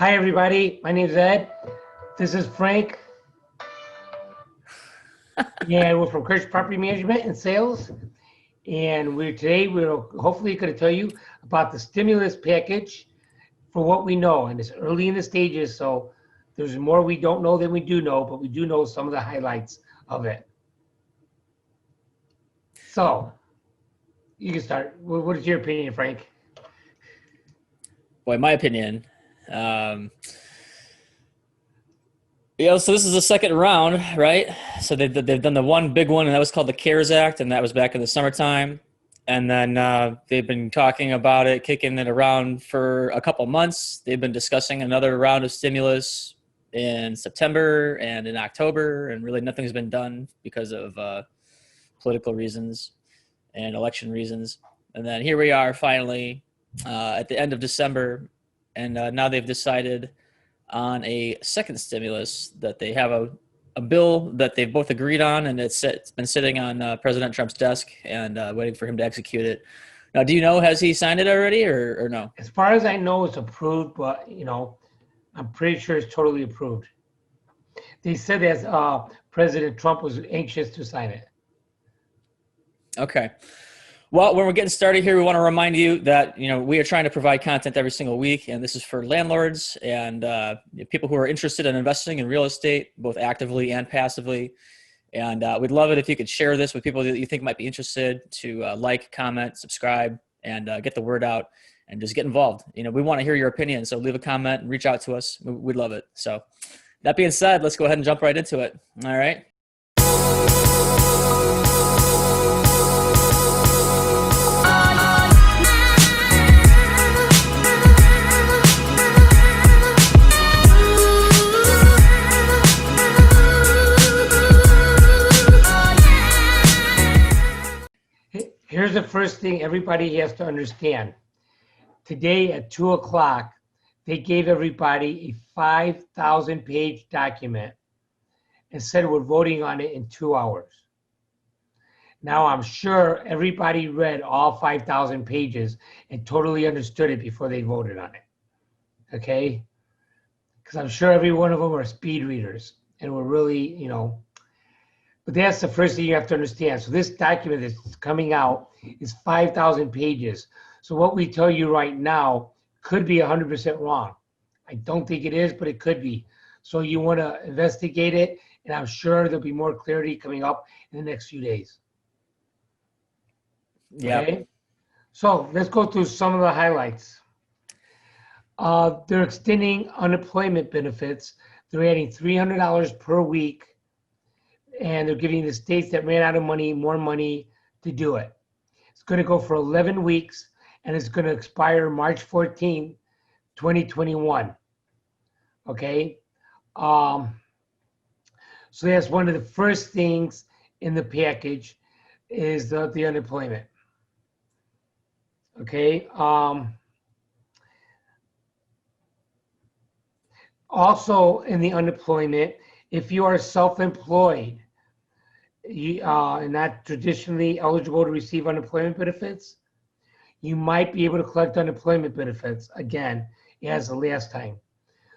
Hi, everybody. My name is Ed. This is Frank. And we're from Kirch Property Management and Sales. And we're hopefully going to tell you about the stimulus package for what we know. And it's early in the stages, so there's more we don't know than we do know, but we do know some of the highlights of it. So you can start. What is your opinion, Frank? Boy, my opinion. So this is the second round, right? So they've done the one big one, and that was called the CARES Act, and that was back in the summertime. And then they've been talking about it, kicking it around for a couple months. They've been discussing another round of stimulus in September and in October, and really nothing's been done because of political reasons and election reasons. And then here we are finally at the end of December, and now they've decided on a second stimulus that they have a bill that they've both agreed on, and it's been sitting on President Trump's desk and waiting for him to execute it. Now, do you know, has he signed it already or no? As far as I know, it's approved, but I'm pretty sure it's totally approved. They said that President Trump was anxious to sign it. Okay. Well, when we're getting started here, we want to remind you that, we are trying to provide content every single week, and this is for landlords and people who are interested in investing in real estate, both actively and passively. And we'd love it if you could share this with people that you think might be interested to like, comment, subscribe, and get the word out and just get involved. We want to hear your opinion, so leave a comment and reach out to us. We'd love it. So that being said, let's go ahead and jump right into it. All right. Here's the first thing everybody has to understand. Today at 2 o'clock, they gave everybody a 5,000-page document and said we're voting on it in 2 hours. Now, I'm sure everybody read all 5,000 pages and totally understood it before they voted on it, okay? Because I'm sure every one of them are speed readers and we're really, but that's the first thing you have to understand. So this document that's coming out is 5,000 pages. So what we tell you right now could be 100% wrong. I don't think it is, but it could be. So you want to investigate it, and I'm sure there'll be more clarity coming up in the next few days. Yeah. Okay? So let's go through some of the highlights. They're extending unemployment benefits. They're adding $300 per week, and they're giving the states that ran out of money more money to do it. It's going to go for 11 weeks, and it's going to expire March 14, 2021. Okay? So that's one of the first things in the package is the unemployment. Okay? Also in the unemployment, if you are self-employed, you are not traditionally eligible to receive unemployment benefits, you might be able to collect unemployment benefits again as the last time.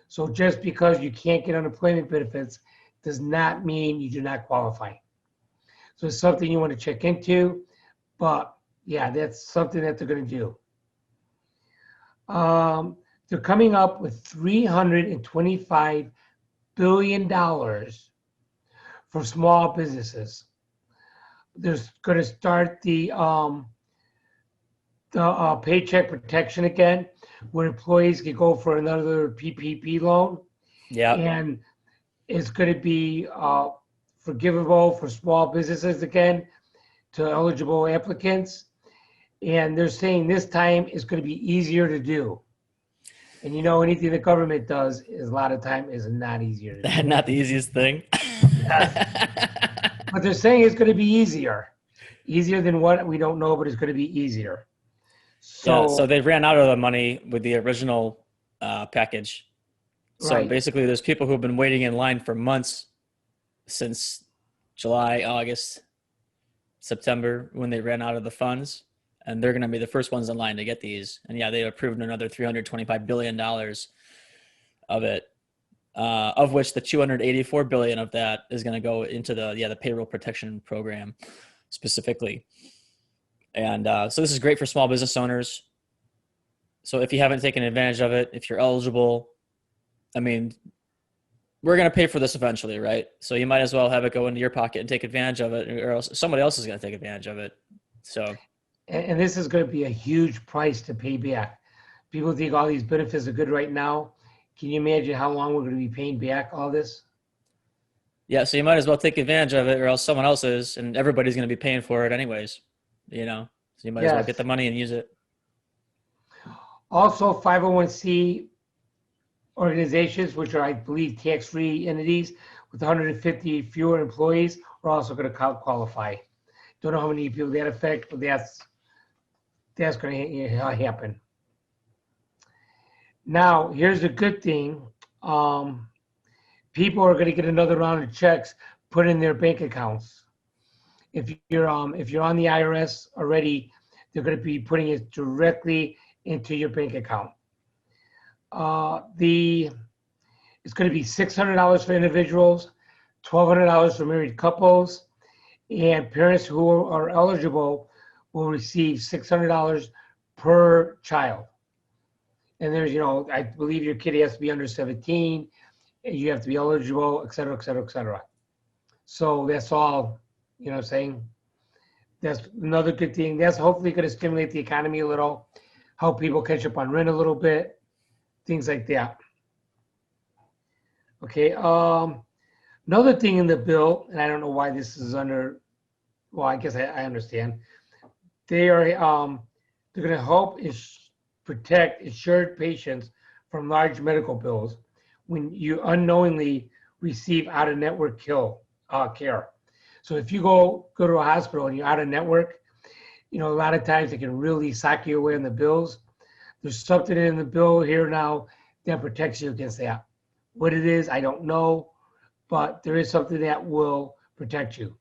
So just because you can't get unemployment benefits does not mean you do not qualify. So it's something you want to check into, but yeah, that's something that they're going to do. They're coming up with $325 billion for small businesses. They're going to start the Paycheck Protection again, where employees can go for another PPP loan. Yeah. And it's going to be forgivable for small businesses again to eligible applicants. And they're saying this time it's going to be easier to do. And anything the government does is a lot of time is not easier to do. Not the easiest thing. But they're saying it's going to be easier than what we don't know, but it's going to be easier. So they ran out of the money with the original package. So right. Basically, there's people who have been waiting in line for months since July, August, September, when they ran out of the funds. And they're going to be the first ones in line to get these. And yeah, they approved another $325 billion of it, of which the 284 billion of that is going to go into the payroll protection program specifically. And so this is great for small business owners. So if you haven't taken advantage of it, if you're eligible, I mean, we're going to pay for this eventually, right? So you might as well have it go into your pocket and take advantage of it, or else somebody else is going to take advantage of it. So, And this is going to be a huge price to pay back. People think all these benefits are good right now. Can you imagine how long we're going to be paying back all this? yeah, so you might as well take advantage of it, or else someone else is, and everybody's going to be paying for it anyways, you know? So you might as well get the money and use it. Also, 501c organizations, which are, I believe, tax-free entities with 150 fewer employees, are also going to qualify. Don't know how many people that affect, but that's going to happen. Now, here's the good thing. People are going to get another round of checks put in their bank accounts. If you're on the IRS already, they're going to be putting it directly into your bank account. It's going to be $600 for individuals, $1,200 for married couples, and parents who are eligible will receive $600 per child. And there's, I believe your kid has to be under 17, and you have to be eligible, et cetera, et cetera, et cetera. So that's all, what I'm saying? That's another good thing. That's hopefully going to stimulate the economy a little, help people catch up on rent a little bit, things like that. Okay. Another thing in the bill, and I don't know why this is under, well, I guess I understand. They're going to help protect insured patients from large medical bills when you unknowingly receive out-of-network care. So if you go to a hospital and you're out of network, a lot of times it can really sock you away on the bills. There's something in the bill here now that protects you against that. What it is, I don't know, but there is something that will protect you.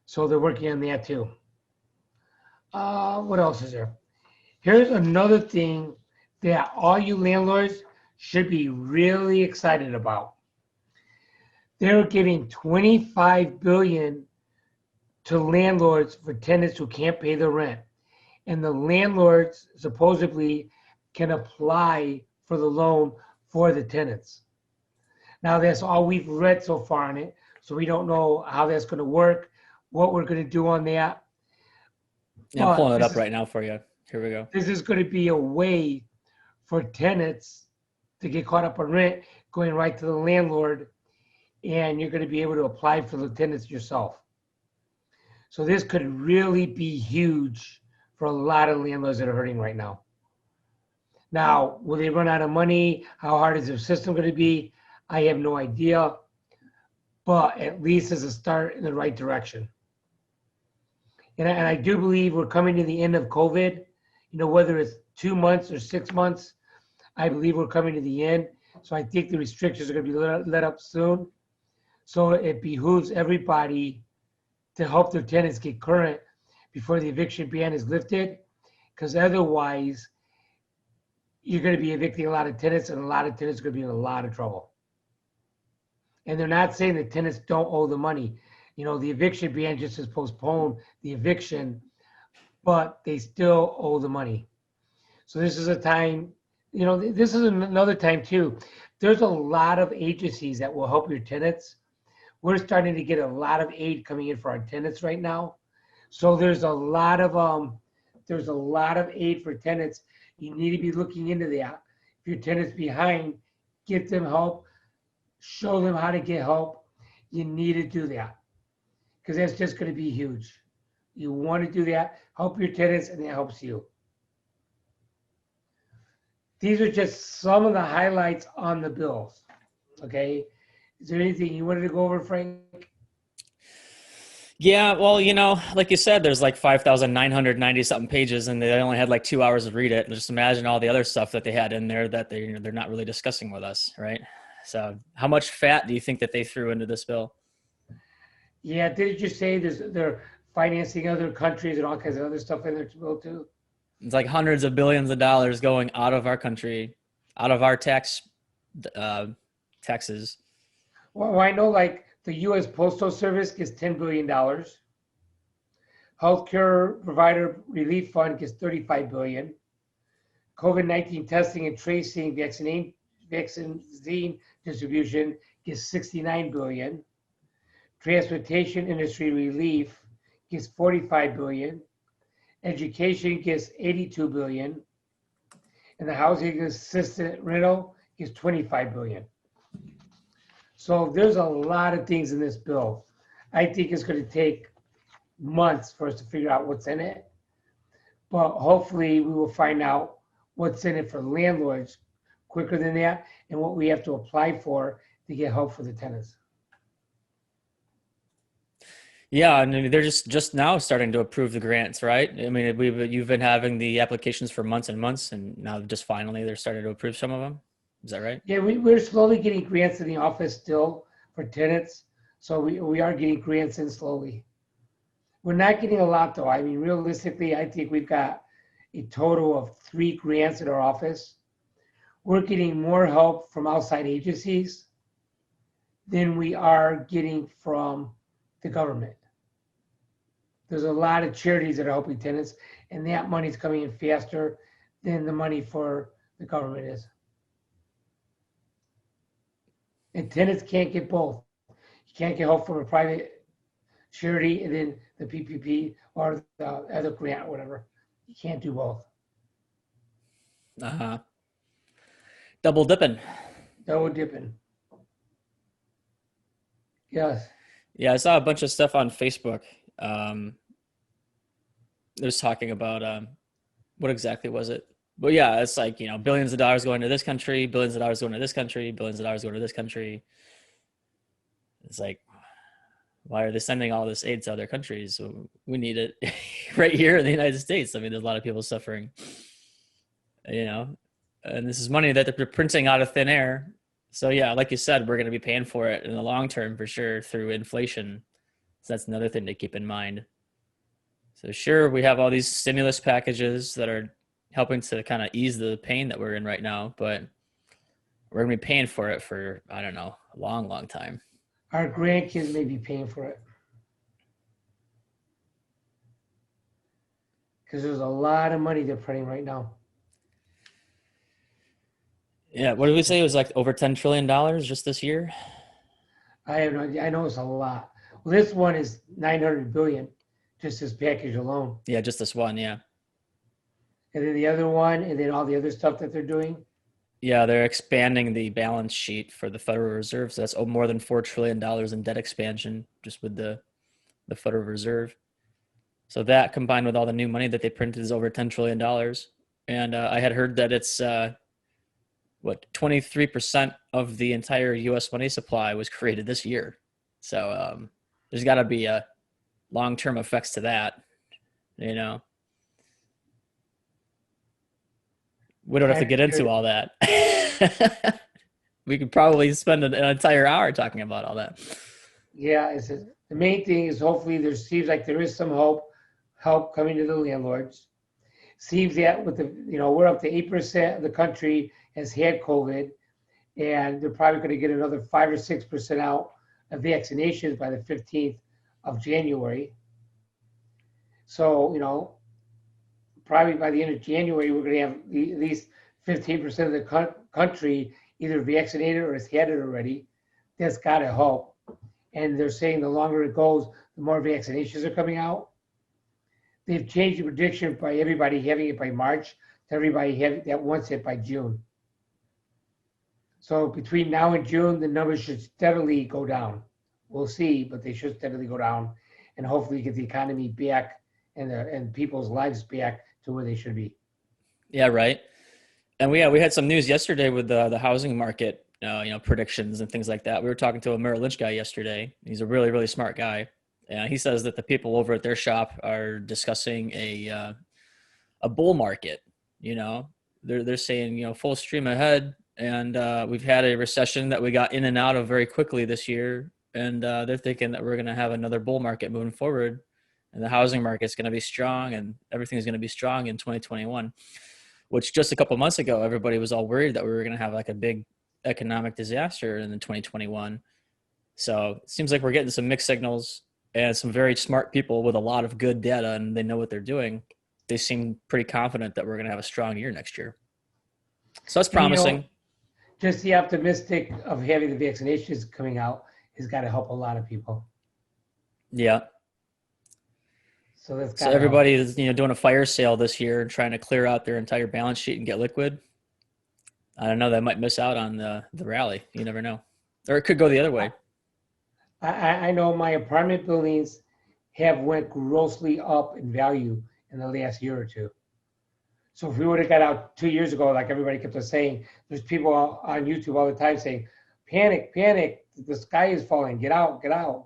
So they're working on that too. What else is there? Here's another thing that all you landlords should be really excited about. They're giving $25 billion to landlords for tenants who can't pay their rent. And the landlords supposedly can apply for the loan for the tenants. Now, that's all we've read so far on it, so we don't know how that's going to work, what we're going to do on that. Yeah, I'm pulling it up right now for you. Here we go. This is going to be a way for tenants to get caught up on rent, going right to the landlord, and you're going to be able to apply for the tenants yourself. So this could really be huge for a lot of landlords that are hurting right now. Now, will they run out of money? How hard is their system going to be? I have no idea, but at least as a start in the right direction. And I do believe we're coming to the end of COVID. Whether it's 2 months or 6 months, I believe we're coming to the end. So I think the restrictions are going to be let up soon. So it behooves everybody to help their tenants get current before the eviction ban is lifted, because otherwise you're going to be evicting a lot of tenants, and a lot of tenants are going to be in a lot of trouble. And they're not saying that tenants don't owe the money. The eviction ban just has postponed the eviction, but they still owe the money. So this is a time, this is another time too. There's a lot of agencies that will help your tenants. We're starting to get a lot of aid coming in for our tenants right now. So there's a lot of aid for tenants. You need to be looking into that. If your tenant's behind, get them help, show them how to get help. You need to do that, because that's just going to be huge. You want to do that, help your tenants, and that helps you. These are just some of the highlights on the bills. Okay. Is there anything you wanted to go over, Frank? Yeah, well, like you said, there's like 5,990 something pages, and they only had like 2 hours to read it. Just imagine all the other stuff that they had in there that they're not really discussing with us, right? So, how much fat do you think that they threw into this bill? Yeah, did you say they're financing other countries and all kinds of other stuff in there too? It's like hundreds of billions of dollars going out of our country, out of our tax taxes. Well, I know like the U.S. Postal Service gets $10 billion. Healthcare Provider Relief Fund gets $35 billion. COVID-19 testing and tracing vaccine distribution gets $69 billion. Transportation Industry Relief gets $45 billion. Education gets $82 billion. And the Housing Assistant Rental gets $25 billion. So there's a lot of things in this bill. I think it's going to take months for us to figure out what's in it. But hopefully we will find out what's in it for landlords quicker than that and what we have to apply for to get help for the tenants. Yeah, and I mean, they're just now starting to approve the grants, right? I mean, you've been having the applications for months and months, and now just finally they're starting to approve some of them. Is that right? Yeah, we're slowly getting grants in the office still for tenants. So we are getting grants in slowly. We're not getting a lot though. I mean, realistically, I think we've got a total of 3 grants in our office. We're getting more help from outside agencies than we are getting from the government. There's a lot of charities that are helping tenants, and that money's coming in faster than the money for the government is. And tenants can't get both. You can't get help from a private charity and then the PPP or the other grant or whatever. You can't do both. Uh-huh. Double dipping. Double dipping. Yes. Yeah, I saw a bunch of stuff on Facebook. It was talking about what exactly was it? But yeah, it's like, billions of dollars going to this country, billions of dollars going to this country, billions of dollars going to this country. It's like, why are they sending all this aid to other countries? We need it right here in the United States. I mean, there's a lot of people suffering, and this is money that they're printing out of thin air. So yeah, like you said, we're going to be paying for it in the long term for sure through inflation. So that's another thing to keep in mind. So sure, we have all these stimulus packages that are helping to kind of ease the pain that we're in right now, but we're going to be paying for it for, I don't know, a long, long time. Our grandkids may be paying for it. Because there's a lot of money they're printing right now. Yeah, what did we say? It was like over $10 trillion just this year? I have no idea. I know it's a lot. Well, this one is 900 billion, just this package alone. Yeah, just this one, yeah. And then the other one, and then all the other stuff that they're doing. Yeah, they're expanding the balance sheet for the Federal Reserve. So that's more than $4 trillion in debt expansion just with the Federal Reserve. So that combined with all the new money that they printed is over $10 trillion. And I had heard that it's 23% of the entire U.S. money supply was created this year. So there's got to be a long-term effects to that, We don't have to get into all that. We could probably spend an entire hour talking about all that. Yeah, the main thing is hopefully there seems like there is some help coming to the landlords. Seems that with we're up to 8% of the country has had COVID, and they're probably going to get another 5 or 6% out of vaccinations by the 15th of January. So, probably by the end of January, we're going to have at least 15% of the country either vaccinated or has had it already. That's got to help. And they're saying the longer it goes, the more vaccinations are coming out. They've changed the prediction by everybody having it by March to everybody having that wants it by June. So between now and June, the numbers should steadily go down. We'll see, but they should steadily go down and hopefully get the economy back and people's lives back to where they should be. Yeah, right. And we had some news yesterday with the housing market, predictions and things like that. We were talking to a Merrill Lynch guy yesterday. He's a really, really smart guy. And he says that the people over at their shop are discussing a bull market. They're saying, full stream ahead. And we've had a recession that we got in and out of very quickly this year. And they're thinking that we're going to have another bull market moving forward. And the housing market is going to be strong and everything's going to be strong in 2021, which just a couple of months ago, everybody was all worried that we were going to have like a big economic disaster in 2021. So it seems like we're getting some mixed signals, and some very smart people with a lot of good data, and they know what they're doing. They seem pretty confident that we're going to have a strong year next year. So that's promising. Just the optimistic of having the vaccinations coming out has got to help a lot of people. Yeah. So that's So everybody is, doing a fire sale this year and trying to clear out their entire balance sheet and get liquid. I don't know. They might miss out on the rally. You never know. Or it could go the other way. I know my apartment buildings have went grossly up in value in the last year or two. So if we would have got out 2 years ago, like everybody kept on saying, there's people on YouTube all the time saying, panic, panic, the sky is falling, get out,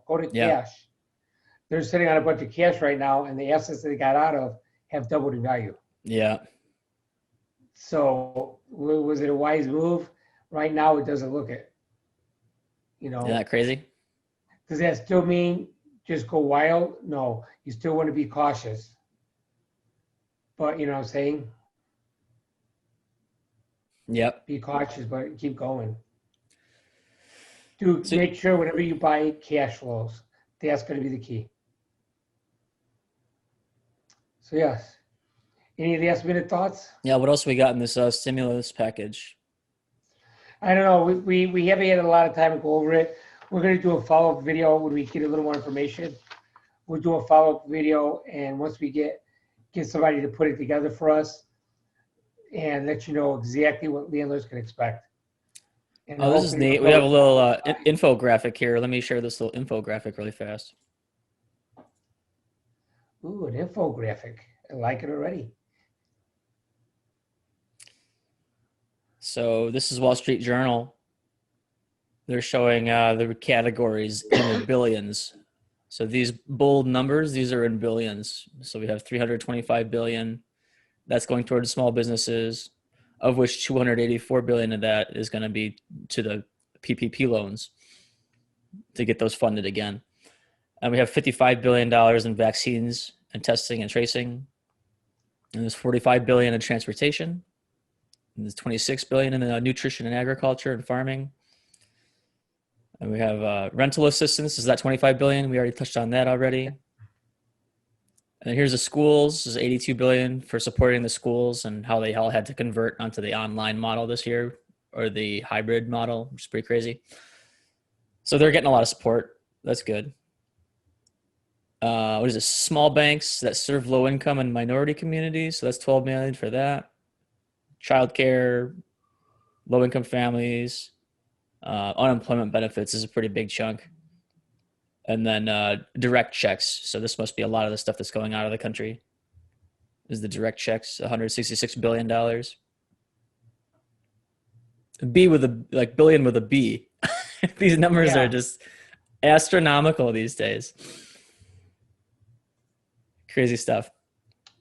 go to cash. They're sitting on a bunch of cash right now, and the assets that they got out of have doubled in value. Yeah. So was it a wise move? Right now, it doesn't look it. Isn't that crazy? Does that still mean just go wild? No, you still want to be cautious. But you know what I'm saying? Yep. Be cautious, but keep going. Make sure whenever you buy cash flows, that's going to be the key. So yes. Any last minute thoughts? Yeah. What else we got in this stimulus package? I don't know. We haven't had a lot of time to go over it. We're going to do a follow-up video when we get a little more information. We'll do a follow-up video, and once we get somebody to put it together for us and let you know exactly what landlords can expect. And this is neat. We have a little infographic here. Let me share this little infographic really fast. Ooh, an infographic. I like it already. So this is Wall Street Journal. They're showing the categories in the billions. So these bold numbers, these are in billions. So we have 325 billion. That's going towards small businesses, of which 284 billion of that is going to be to the PPP loans to get those funded again. And we have $55 billion in vaccines and testing and tracing. And there's 45 billion in transportation. And there's 26 billion in nutrition and agriculture and farming. And we have rental assistance. Is that 25 billion? We already touched on that already. And here's the schools. This is 82 billion for supporting the schools and how they all had to convert onto the online model this year, or the hybrid model, which is pretty crazy. So they're getting a lot of support. That's good. What is it? Small banks that serve low income and minority communities. So that's 12 million for that. Childcare, low income families, unemployment benefits is a pretty big chunk. And then direct checks. So this must be a lot of the stuff that's going out of the country. Is the direct checks $166 billion. B with a billion with a B. These numbers are just astronomical these days. Crazy stuff.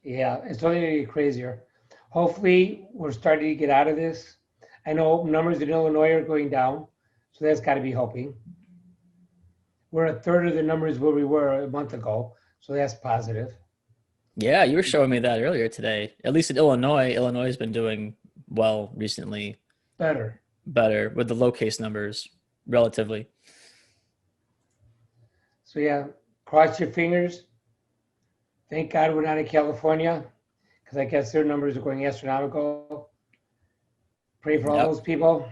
Yeah, it's only going to get crazier. Hopefully, we're starting to get out of this. I know numbers in Illinois are going down, so that's got to be helping. We're a third of the numbers where we were a month ago, so that's positive. Yeah, you were showing me that earlier today. At least in Illinois, Illinois has been doing well recently. Better with the low case numbers, relatively. So yeah, cross your fingers. Thank God we're not in California, because I guess their numbers are going astronomical. Pray for all those people.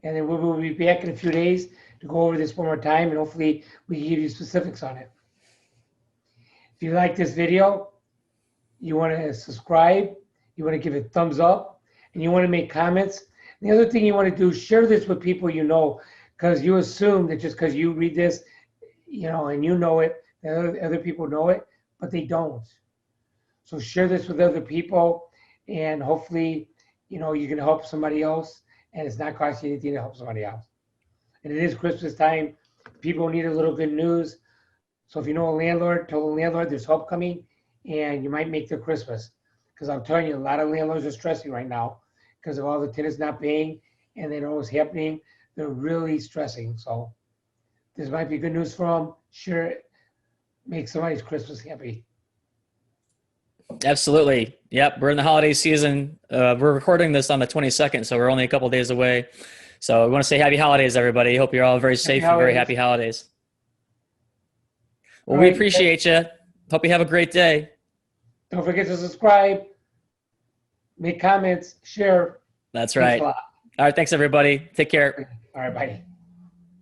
And then we will be back in a few days to go over this one more time, and hopefully we can give you specifics on it. If you like this video, you want to subscribe, you want to give it a thumbs up, and you want to make comments. And the other thing you want to do, share this with people you know, because you assume that just because you read this, and you know it, that other people know it, but they don't. So share this with other people, and hopefully, you can help somebody else, and it's not costing you anything to help somebody else. And it is Christmas time. People need a little good news. So if you know a landlord, tell the landlord there's help coming, and you might make their Christmas. Because I'm telling you, a lot of landlords are stressing right now because of all the tenants not paying, and they know what's happening. They're really stressing. So this might be good news for them. Share it. Make somebody's Christmas happy. Absolutely. Yep. We're in the holiday season. We're recording this on the 22nd, so we're only a couple days away. So we want to say happy holidays, everybody. Hope you're all very safe and very happy holidays. Well, All we right. appreciate you. Hope you have a great day. Don't forget to subscribe, make comments, share. That's Thanks right. a lot. All right. Thanks, everybody. Take care. All right, bye.